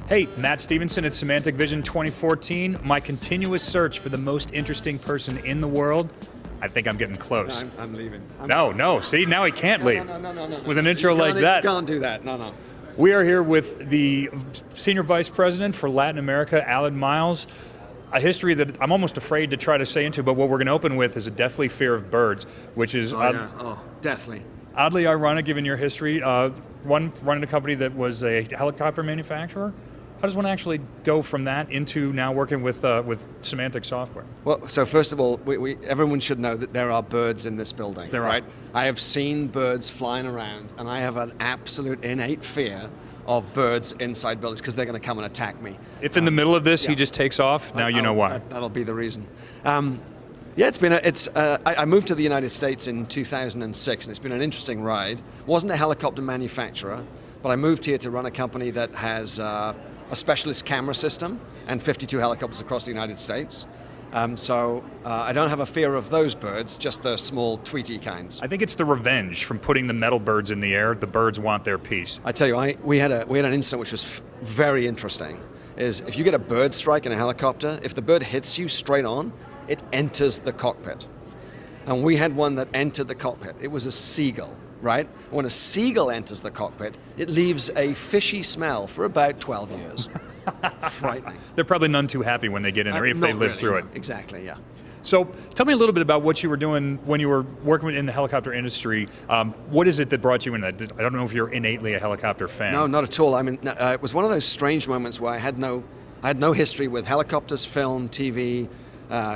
Hey, Matt Stephenson at Symantec Vision 2014. My continuous search for the most interesting person in the world. I think I'm getting close. No, I'm leaving. No, see, now he can't leave. No. With an intro like that. You can't do that, no. We are here with the Senior Vice President for Latin America, Alan Miles. A history that I'm almost afraid to try to say into, but what we're going to open with is a deathly fear of birds, which is deathly. Oddly ironic given your history. One running a company that was a helicopter manufacturer. How does one actually go from that into now working with Symantec software? Well, so first of all, everyone should know that there are birds in this building, right? I have seen birds flying around, and I have an absolute innate fear of birds inside buildings because they're going to come and attack me. If in the middle of this he just takes off, now you know why. That'll be the reason. I moved to the United States in 2006, and it's been an interesting ride. Wasn't a helicopter manufacturer, but I moved here to run a company that has a specialist camera system and 52 helicopters across the United States. So I don't have a fear of those birds, just the small tweety kinds. I think it's the revenge from putting the metal birds in the air. The birds want their piece. I tell you, we had an incident which was very interesting. Is if you get a bird strike in a helicopter, if the bird hits you straight on, it enters the cockpit. And we had one that entered the cockpit. It was a seagull, right? When a seagull enters the cockpit, it leaves a fishy smell for about 12 years. Frightening. They're probably none too happy when they get in there, if they live through it. Exactly, yeah. So tell me a little bit about what you were doing when you were working in the helicopter industry. What is it that brought you in that? I don't know if you're innately a helicopter fan. No, not at all. I mean, it was one of those strange moments where I had no history with helicopters, film, TV,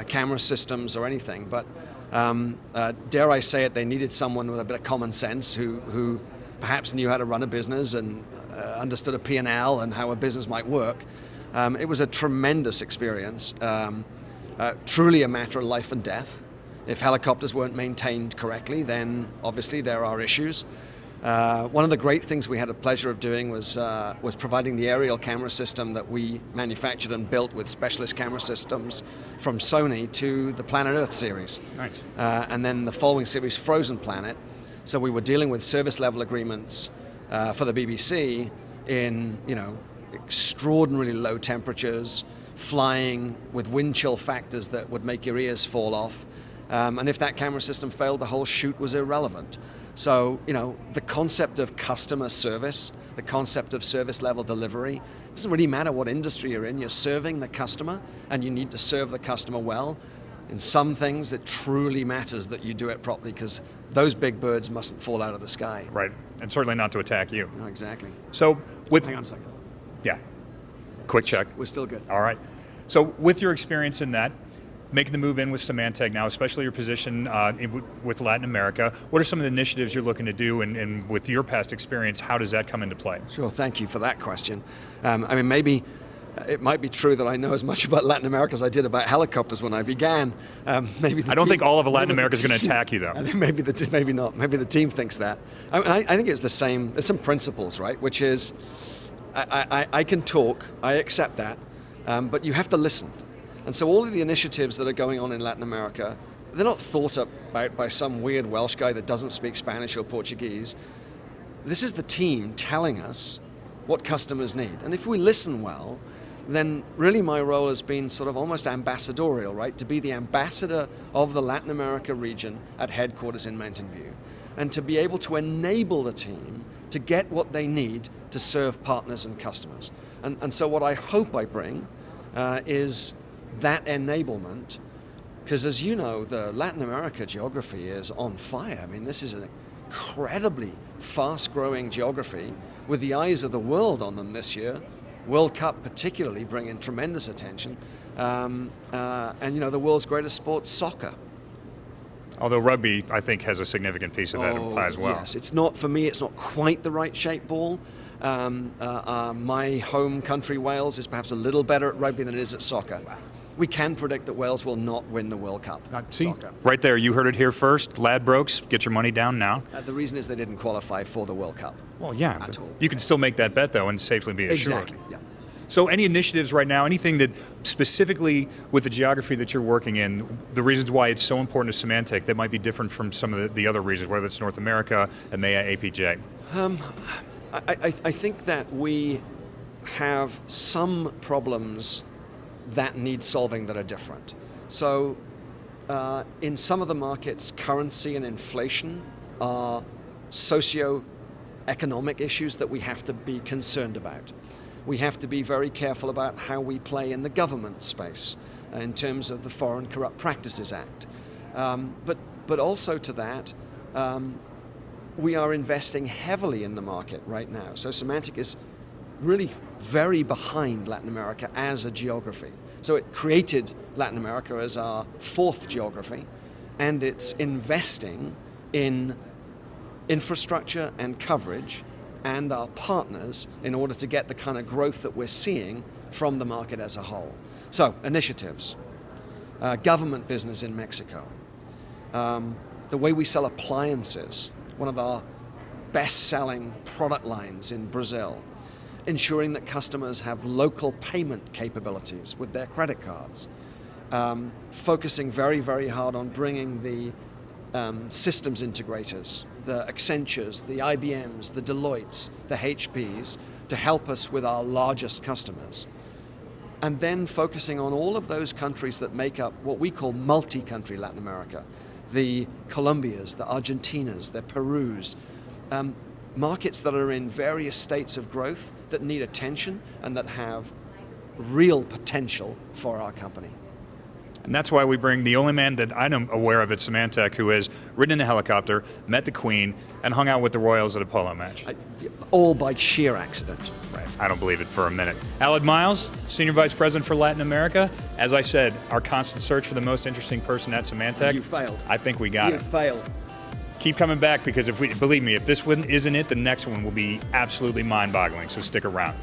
camera systems or anything, but dare I say it, they needed someone with a bit of common sense who perhaps knew how to run a business and understood a P&L and how a business might work. It was a tremendous experience, truly a matter of life and death. If helicopters weren't maintained correctly, then obviously there are issues. One of the great things we had the pleasure of doing was providing the aerial camera system that we manufactured and built with specialist camera systems from Sony to the Planet Earth series. Nice. And then the following series, Frozen Planet. So we were dealing with service level agreements for the BBC in extraordinarily low temperatures, flying with wind chill factors that would make your ears fall off. And if that camera system failed, the whole shoot was irrelevant. So, the concept of customer service, the concept of service level delivery, it doesn't really matter what industry you're in, you're serving the customer and you need to serve the customer well. In some things, it truly matters that you do it properly because those big birds mustn't fall out of the sky. Right, and certainly not to attack you. No, exactly. So Hang on a second. Yeah, quick check. We're still good. All right. So with your experience in that, making the move in with Symantec now, especially your position with Latin America, what are some of the initiatives you're looking to do, and with your past experience, how does that come into play? Sure, thank you for that question. Maybe it might be true that I know as much about Latin America as I did about helicopters when I began. I don't think all of Latin America is going to attack you, though. I think maybe not. Maybe the team thinks that. I think it's the same. There's some principles, right? Which is, I can talk, I accept that, but you have to listen. And so all of the initiatives that are going on in Latin America, they're not thought about by some weird Welsh guy that doesn't speak Spanish or Portuguese. This is the team telling us what customers need. And if we listen well, then really my role has been sort of almost ambassadorial, right? To be the ambassador of the Latin America region at headquarters in Mountain View. And to be able to enable the team to get what they need to serve partners and customers. And so what I hope I bring is that enablement, because as you know, the Latin America geography is on fire. I mean, this is an incredibly fast-growing geography with the eyes of the world on them this year. World Cup particularly bringing tremendous attention. And the world's greatest sport, soccer. Although rugby, I think, has a significant piece of that pie as well. Yes, it's not quite the right shaped ball. My home country, Wales, is perhaps a little better at rugby than it is at soccer. We can predict that Wales will not win the World Cup. Soccer. Right there, you heard it here first. Ladbrokes, get your money down now. The reason is they didn't qualify for the World Cup. Well, yeah, but you can still make that bet, though, and safely be assured. Exactly, yeah. So any initiatives right now, anything that specifically with the geography that you're working in, the reasons why it's so important to Symantec that might be different from some of the other regions, whether it's North America, EMEA, APJ? I think that we have some problems that need solving that are different. So in some of the markets, currency and inflation are socio-economic issues that we have to be concerned about. We have to be very careful about how we play in the government space in terms of the Foreign Corrupt Practices Act. But also to that, we are investing heavily in the market right now. So Symantec is really very behind Latin America as a geography. So it created Latin America as our fourth geography, and it's investing in infrastructure and coverage and our partners in order to get the kind of growth that we're seeing from the market as a whole. So initiatives, government business in Mexico, the way we sell appliances, one of our best-selling product lines in Brazil, ensuring that customers have local payment capabilities with their credit cards, focusing very, very hard on bringing the systems integrators, the Accentures, the IBMs, the Deloittes, the HPs, to help us with our largest customers. And then focusing on all of those countries that make up what we call multi-country Latin America, the Colombias, the Argentinas, the Perus, markets that are in various states of growth that need attention and that have real potential for our company. And that's why we bring the only man that I'm aware of at Symantec who has ridden in a helicopter, met the Queen, and hung out with the Royals at a polo match. All by sheer accident. Right. I don't believe it for a minute. Aled Miles, Senior Vice President for Latin America. As I said, our constant search for the most interesting person at Symantec. You failed. I think we got it. You failed. Keep coming back, because believe me, if this one isn't it, the next one will be absolutely mind-boggling, so stick around.